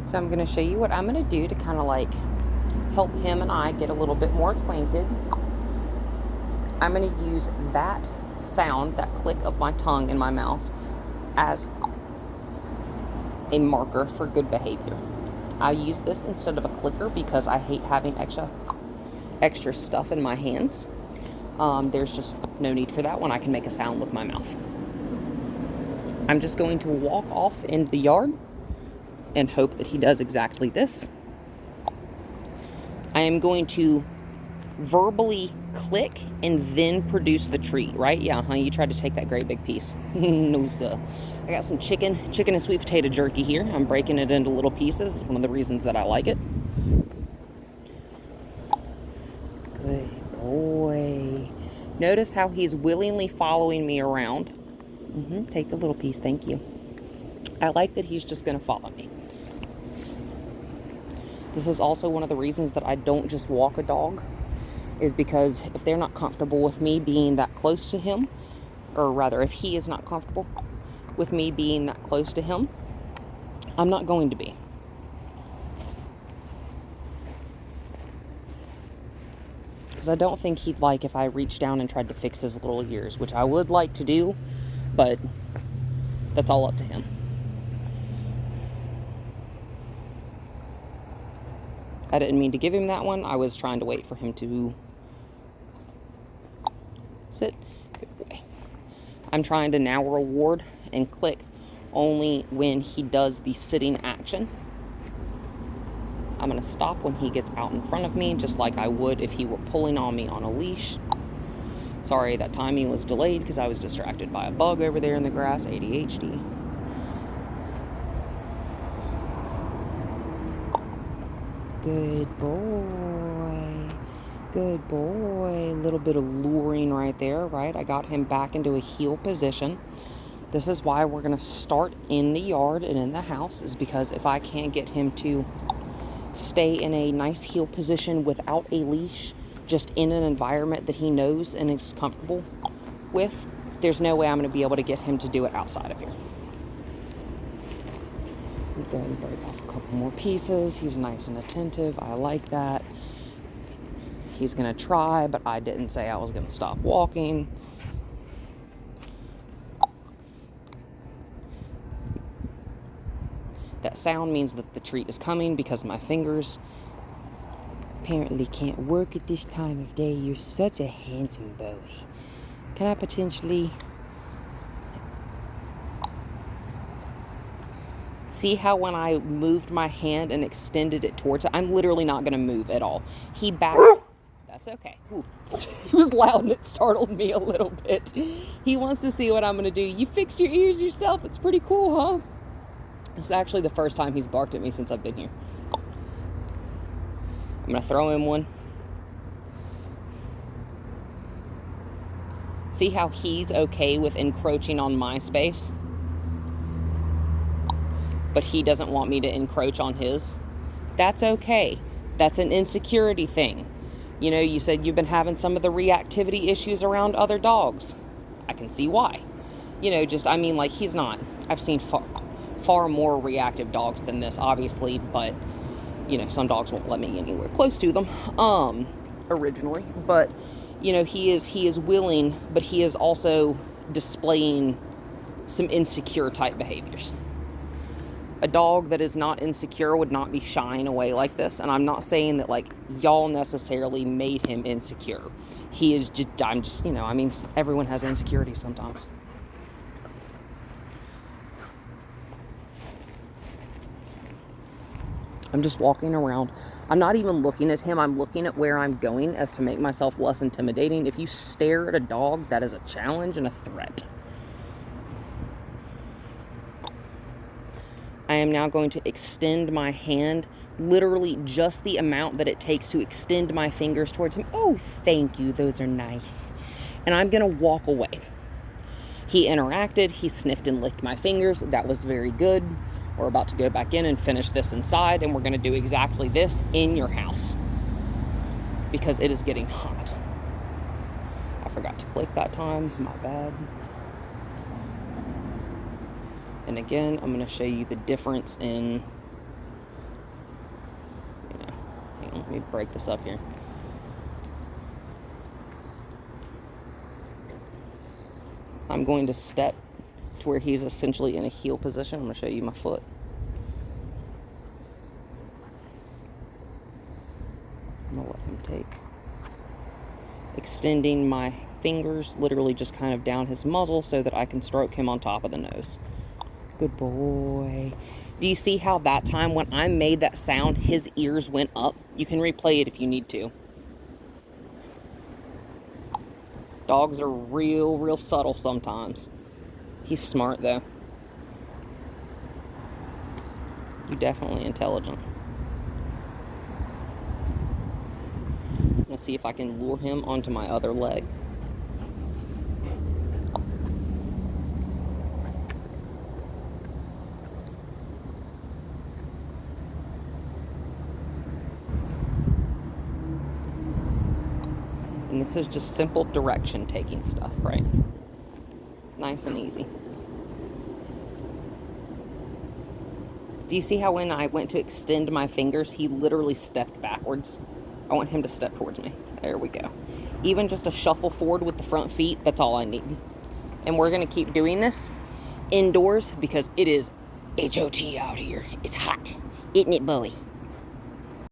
So I'm going to show you what I'm going to do to kind of like help him and I get a little bit more acquainted. I'm going to use that sound, that click of my tongue in my mouth, as a marker for good behavior. I use this instead of a clicker because I hate having extra stuff in my hands. There's just no need for that when I can make a sound with my mouth. I'm just going to walk off into the yard and hope that he does exactly this. I am going to verbally click and then produce the treat, right? Yeah, you tried to take that great big piece. No, sir. I got some chicken and sweet potato jerky here. I'm breaking it into little pieces. One of the reasons that I like it. Good boy. Notice how he's willingly following me around. Take the little piece, thank you. I like that he's just gonna follow me. This is also one of the reasons that I don't just walk a dog, is because if they're not comfortable with me being that close to him, or rather if he is not comfortable with me being that close to him, I'm not going to be. Because I don't think he'd like if I reached down and tried to fix his little ears, which I would like to do, but that's all up to him. I didn't mean to give him that one. I was trying to wait for him to sit. Good boy. I'm trying to now reward and click only when he does the sitting action. I'm going to stop when he gets out in front of me, just like I would if he were pulling on me on a leash. Sorry, that timing was delayed because I was distracted by a bug over there in the grass, ADHD. Good boy. Good boy. A little bit of luring right there, right? I got him back into a heel position. This is why we're going to start in the yard and in the house, is because if I can't get him to stay in a nice heel position without a leash, just in an environment that he knows and is comfortable with, there's no way I'm going to be able to get him to do it outside of here. Go ahead and break off a couple more pieces. He's nice and attentive. I like that. He's going to try, but I didn't say I was going to stop walking. That sound means that the treat is coming because my fingers apparently can't work at this time of day. You're such a handsome boy. Can I potentially... See how when I moved my hand and extended it towards him, I'm literally not going to move at all. He backed. That's okay. Ooh. It was loud and it startled me a little bit. He wants to see what I'm going to do. You fixed your ears yourself. It's pretty cool, huh? It's actually the first time he's barked at me since I've been here. I'm going to throw him one. See how he's okay with encroaching on my space? But he doesn't want me to encroach on his. That's okay. That's an insecurity thing. You know, you said you've been having some of the reactivity issues around other dogs. I can see why. You know, just, I mean, like, he's not. I've seen far more reactive dogs than this, obviously, but, you know, some dogs won't let me anywhere close to them, originally. But, you know, he is willing, but he is also displaying some insecure type behaviors. A dog that is not insecure would not be shying away like this. And I'm not saying that, like, y'all necessarily made him insecure. He is just, you know, I mean, everyone has insecurities sometimes. I'm just walking around. I'm not even looking at him. I'm looking at where I'm going as to make myself less intimidating. If you stare at a dog, that is a challenge and a threat. I am now going to extend my hand, literally just the amount that it takes to extend my fingers towards him. Oh, thank you. Those are nice. And I'm going to walk away. He interacted. He sniffed and licked my fingers. That was very good. We're about to go back in and finish this inside, and we're going to do exactly this in your house because it is getting hot. I forgot to click that time. My bad. And again, I'm going to show you the difference in Let me break this up here. I'm going to step to where he's essentially in a heel position. I'm going to show you my foot. I'm going to let him take. Extending my fingers literally just kind of down his muzzle so that I can stroke him on top of the nose. Good boy. Do you see how that time when I made that sound, his ears went up? You can replay it if you need to. Dogs are real subtle sometimes. He's smart, though. You're definitely intelligent. I'm going to see if I can lure him onto my other leg. And this is just simple direction taking stuff, right? Nice and easy. Do you see how when I went to extend my fingers, he literally stepped backwards? I want him to step towards me. There we go. Even just a shuffle forward with the front feet, that's all I need. And we're going to keep doing this indoors because it is HOT out here. It's hot. Isn't it, Bowie?